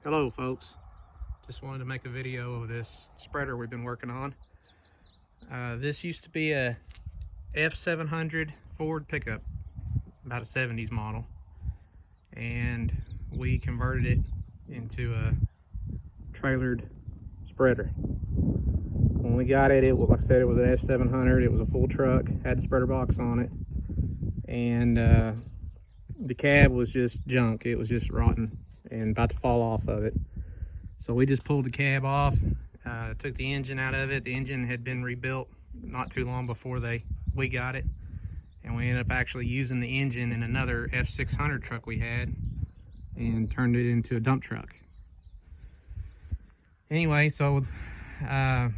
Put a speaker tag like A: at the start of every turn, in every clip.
A: Hello folks, just wanted to make a video of this spreader we've been working on. This used to be a F700 Ford pickup, about a 70s model, and we converted it into a trailered spreader. When we got it, like I said, it was an F700. It was a full truck, had the spreader box on it, and the cab was just junk. It was just rotten and about to fall off of it. So we just pulled the cab off, took the engine out of it. The engine had been rebuilt not too long before we got it, and we ended up actually using the engine in another F600 truck we had and turned it into a dump truck. Anyway, so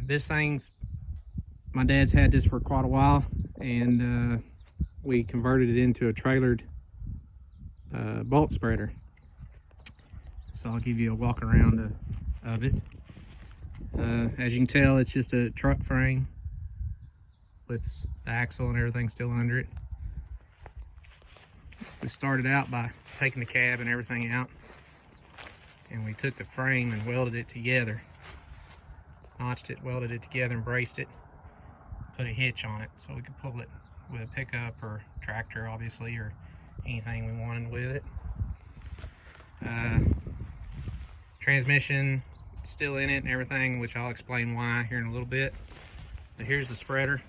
A: this thing's, my dad's had this for quite a while, and we converted it into a trailered bulk spreader. So I'll give you a walk around of it. As you can tell, it's just a truck frame with the axle and everything still under it. We started out by taking the cab and everything out, and we took the frame and welded it together. Notched it, welded it together, and braced it. Put a hitch on it so we could pull it with a pickup or tractor, obviously, or anything we wanted with it. Transmission still in it and everything, which I'll explain why here in a little bit. But here's the spreader.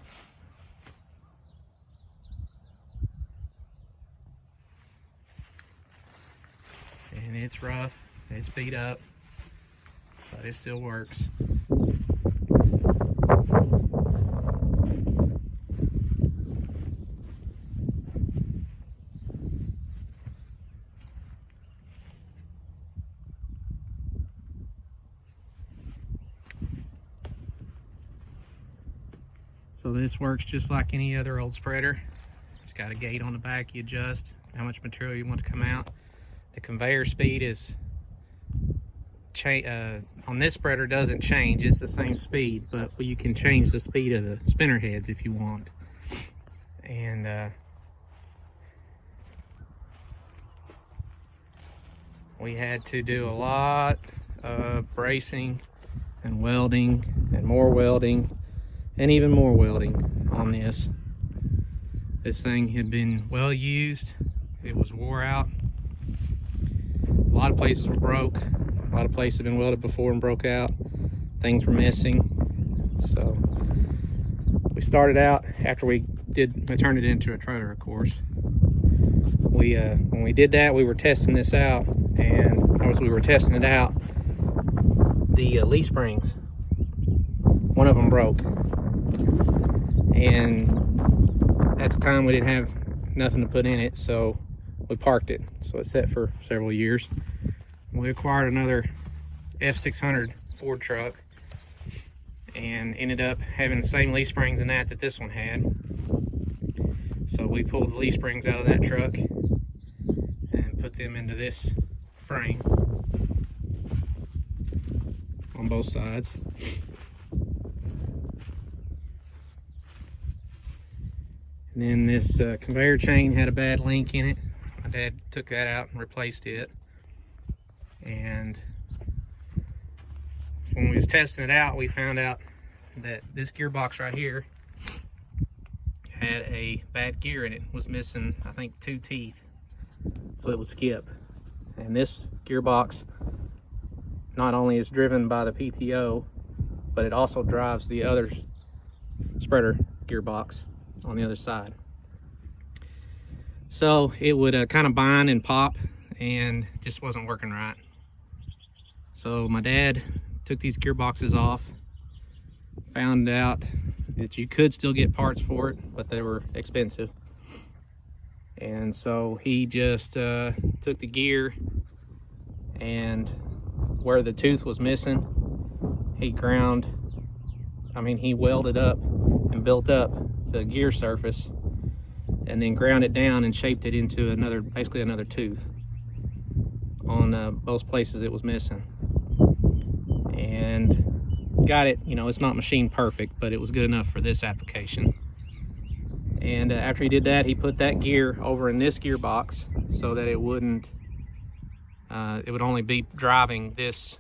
A: And it's rough, it's beat up, but it still works. So this works just like any other old spreader. It's got a gate on the back. You adjust how much material you want to come out. The conveyor speed is on this spreader doesn't change. It's the same speed, but you can change the speed of the spinner heads if you want. And we had to do a lot of bracing and welding and more welding and even more welding on this. This thing had been well used. It was wore out. A lot of places were broke. A lot of places had been welded before and broke out. Things were missing. So we started out, after we turned it into a trailer, of course. When we did that, we were testing this out, and as we were testing it out, the leaf springs, one of them broke. And at the time we didn't have nothing to put in it, so we parked it. So it sat for several years. We acquired another F600 Ford truck and ended up having the same leaf springs in that this one had. So we pulled the leaf springs out of that truck and put them into this frame on both sides. And then this conveyor chain had a bad link in it. My dad took that out and replaced it. And when we was testing it out, we found out that this gearbox right here had a bad gear in it. It was missing, I think, 2 teeth, so it would skip. And this gearbox not only is driven by the PTO, but it also drives the other spreader gearbox on the other side. So it would kind of bind and pop, and just wasn't working right. So my dad took these gearboxes off, found out that you could still get parts for it, but they were expensive. And so he just took the gear, and where the tooth was missing, he welded up and built up the gear surface, and then ground it down and shaped it into basically another tooth on both places it was missing. And got it, it's not machine perfect, but it was good enough for this application. And after he did that, he put that gear over in this gearbox so that it wouldn't it would only be driving this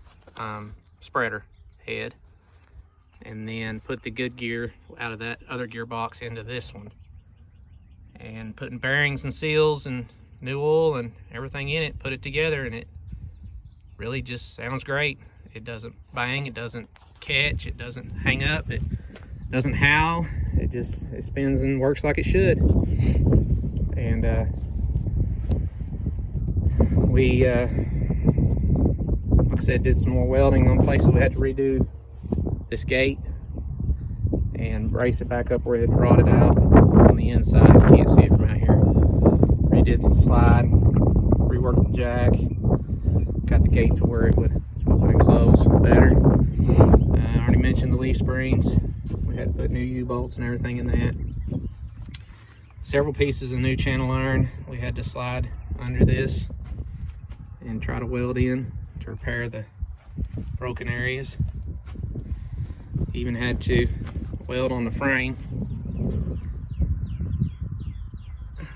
A: spreader head, and then put the good gear out of that other gearbox into this one, and putting bearings and seals and new oil and everything in it, put it together, and it really just sounds great. It doesn't bang, it doesn't catch, it doesn't hang up, it doesn't howl. It spins and works like it should. And we like I said, did some more welding on places we had to redo this gate and brace it back up where it had rotted out on the inside. You can't see it from out here. Redid the slide, reworked the jack, got the gate to where it would open and close better. I already mentioned the leaf springs. We had to put new U-bolts and everything in that. Several pieces of new channel iron we had to slide under this and try to weld in to repair the broken areas. Even had to weld on the frame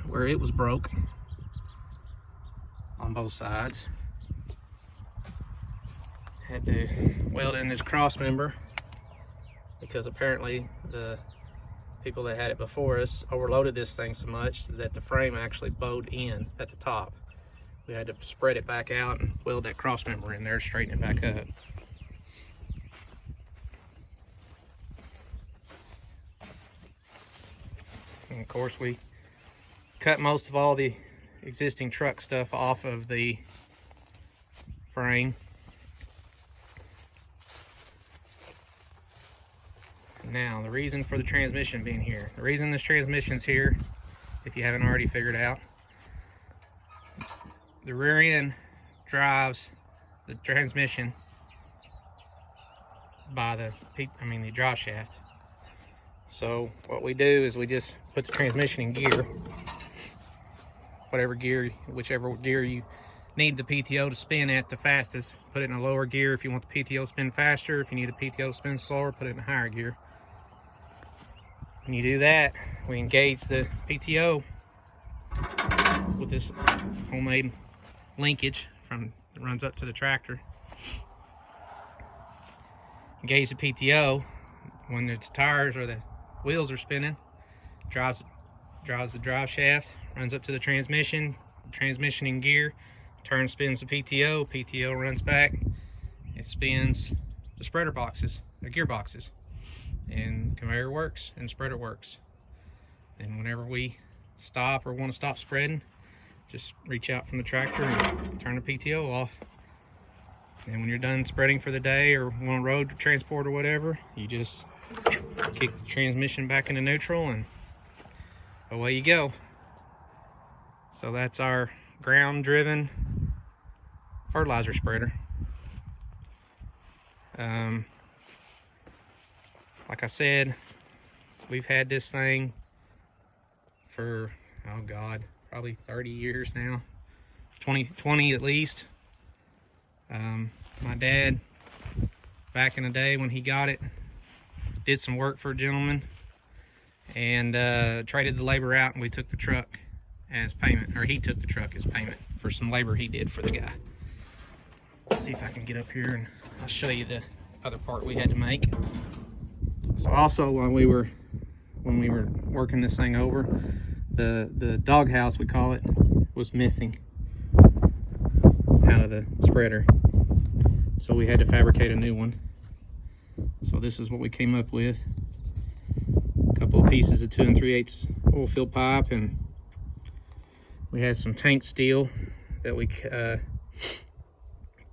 A: where it was broke on both sides. Had to weld in this cross member because apparently the people that had it before us overloaded this thing so much that the frame actually bowed in at the top. We had to spread it back out and weld that cross member in there, straighten it back up. And of course we cut most of all the existing truck stuff off of the frame. Now, the reason for the transmission being here. The reason this transmission's here, if you haven't already figured out, the rear end drives the transmission by the drive shaft. So what we do is we just put the transmission in gear, whichever gear you need the PTO to spin at the fastest. Put it in a lower gear if you want the PTO to spin faster. If you need the PTO to spin slower, put it in a higher gear. When you do that, we engage the PTO with this homemade linkage that runs up to the tractor. Engage the PTO when the tires or the wheels are spinning. Drives the drive shaft, runs up to the transmission in gear, spins the PTO runs back, it spins the spreader boxes, the gearboxes, and conveyor works and spreader works. And whenever we stop or want to stop spreading, just reach out from the tractor and turn the PTO off. And when you're done spreading for the day or on road transport or whatever, you just kick the transmission back into neutral and away you go. So that's our ground driven fertilizer spreader. Like I said, we've had this thing for, oh God, probably 30 years now, 20 at least. My dad, back in the day when he got it, did some work for a gentleman and traded the labor out, and we took the truck as payment, or he took the truck as payment for some labor he did for the guy. Let's see if I can get up here and I'll show you the other part we had to make. So also when we were working this thing over, the doghouse, we call it, was missing out of the spreader. So we had to fabricate a new one. So this is what we came up with. A couple of pieces of 2 3/8 oil field pipe, and we had some tank steel that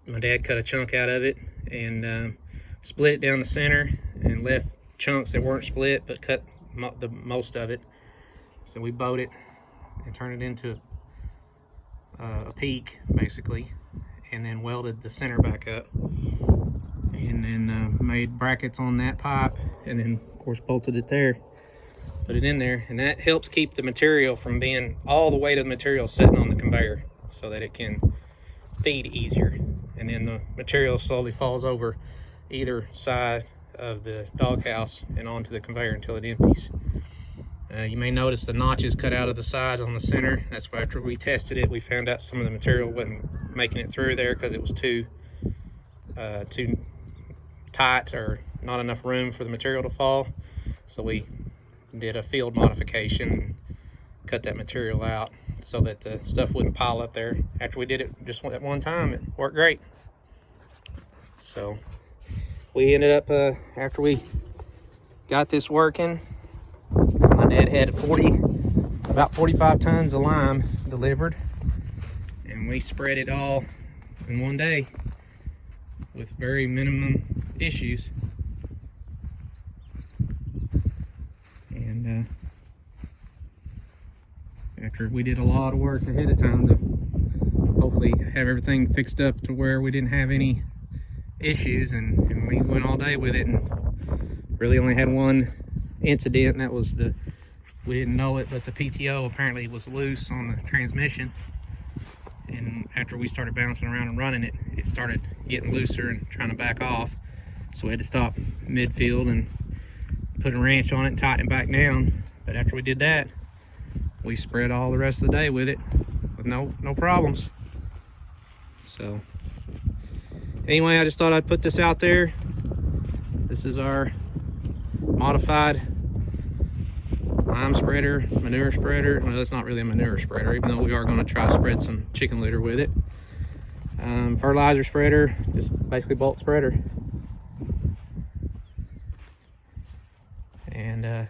A: my dad cut a chunk out of it and split it down the center and left chunks that weren't split but cut the most of it. So we bowed it and turned it into a peak basically, and then welded the center back up, and then made brackets on that pipe, and then of course bolted it there, put it in there, and that helps keep the material from being all the weight of the material sitting on the conveyor so that it can feed easier. And then the material slowly falls over either side of the doghouse and onto the conveyor until it empties. You may notice the notches cut out of the side on the center. That's why after we tested it, we found out some of the material wasn't making it through there because it was too tight or not enough room for the material to fall. So we did a field modification and cut that material out so that the stuff wouldn't pile up there. After we did it just at one time, it worked great. So we ended up, after we got this working, my dad had about 45 tons of lime delivered, and we spread it all in one day with very minimum issues. And after we did a lot of work ahead of time to hopefully have everything fixed up to where we didn't have any issues, and we went all day with it, and really only had one incident, and that was we didn't know it, but the PTO apparently was loose on the transmission, and after we started bouncing around and running it, it started getting looser and trying to back off. So we had to stop midfield and put a wrench on it and tighten it back down. But after we did that, we spread all the rest of the day with it with no problems. So anyway, I just thought I'd put this out there. This is our modified lime spreader, manure spreader. Well, it's not really a manure spreader, even though we are going to try to spread some chicken litter with it. Fertilizer spreader, just basically bulk spreader. And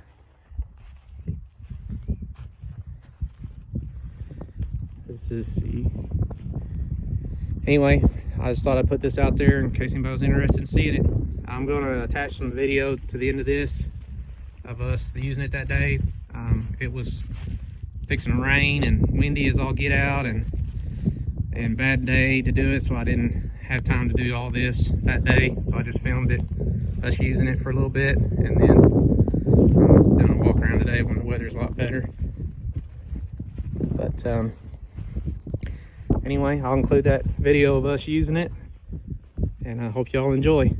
A: this is the, anyway, I just thought I'd put this out there in case anybody was interested in seeing it. I'm going to attach some video to the end of this of us using it that day. It was fixing to rain and windy as all get out, and bad day to do it, so I didn't have time to do all this that day. So I just filmed it, us using it for a little bit, and then I'm doing a walk around today when the weather's a lot better. But anyway, I'll include that video of us using it, and I hope y'all enjoy.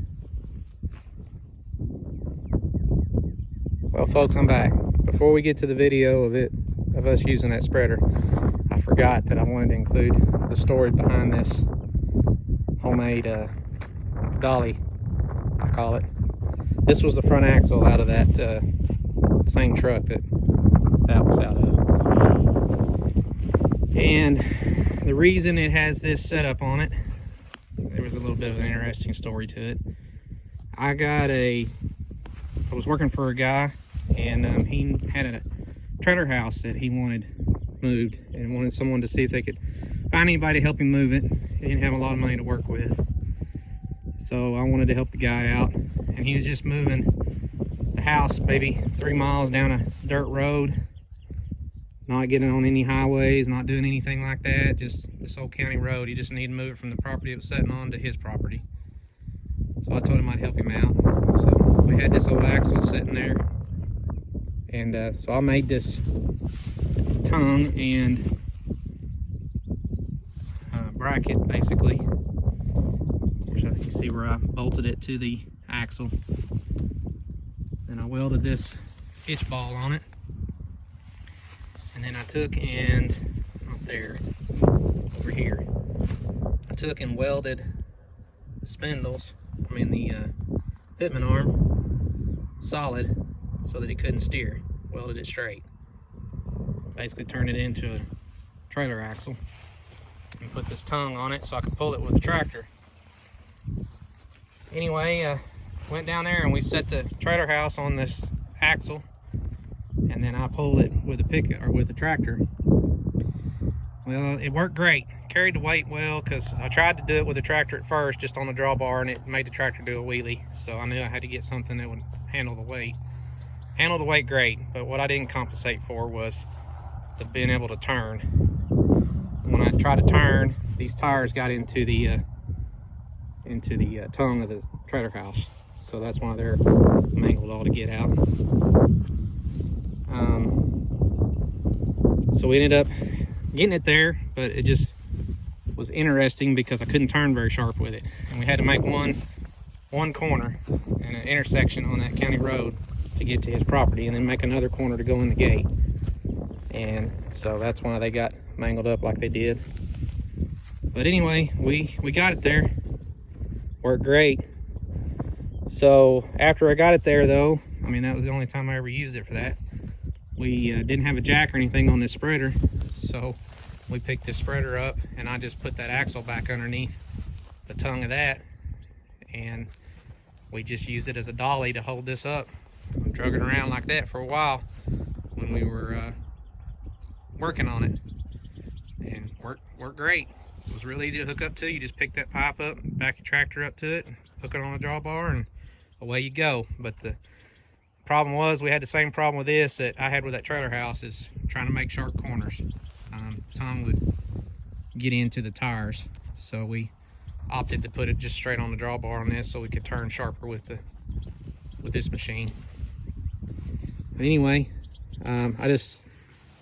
A: Well, folks, I'm back. Before we get to the video of us using that spreader, I forgot that I wanted to include the story behind this homemade dolly, I call it. This was the front axle out of that same truck that was out of. And the reason it has this setup on it, there was a little bit of an interesting story to it. I was working for a guy, and he had a trailer house that he wanted moved, and wanted someone to see if they could find anybody to help him move it. He didn't have a lot of money to work with, so I wanted to help the guy out. And he was just moving the house maybe 3 miles down a dirt road, not getting on any highways, not doing anything like that, just this old county road. He just needed to move it from the property it was sitting on to his property. So I told him I'd help him out. So we had this old axle sitting there, and so I made this tongue and bracket, basically. Of course, I think you see where I bolted it to the axle. Then I welded this hitch ball on it, and then I took and, not there, over here, I took and welded the spindles, the pitman arm, solid so that it couldn't steer. Welded it straight. Basically turned it into a trailer axle, and put this tongue on it so I could pull it with the tractor. Anyway, went down there and we set the trailer house on this axle, and then I pulled it with the tractor. Well, it worked great. Carried the weight well, because I tried to do it with the tractor at first, just on the drawbar, and it made the tractor do a wheelie. So I knew I had to get something that would handle the weight. Handled the weight great, but what I didn't compensate for was the being able to turn. When I tried to turn, these tires got into the tongue of the trailer house, so that's why they're mangled all to get out. So we ended up getting it there, but it just was interesting because I couldn't turn very sharp with it, and we had to make one corner and an intersection on that county road to get to his property, and then make another corner to go in the gate. And so that's why they got mangled up like they did. But anyway, we got it there. Worked great. So after I got it there though, I mean, that was the only time I ever used it for that. We didn't have a jack or anything on this spreader, so we picked this spreader up and I just put that axle back underneath the tongue of that, and we just used it as a dolly to hold this up. I drug it around like that for a while when we were working on it, and worked great. It was real easy to hook up to. You just pick that pipe up, back your tractor up to it, and hook it on the drawbar, and away you go. But the problem was, we had the same problem with this that I had with that trailer house, is trying to make sharp corners. Tongue would get into the tires, so we opted to put it just straight on the drawbar on this so we could turn sharper with this machine. But anyway, I just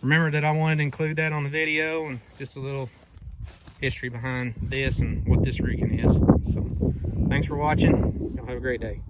A: remembered that I wanted to include that on the video, and just a little history behind this and what this rigging is. So thanks for watching. Y'all have a great day.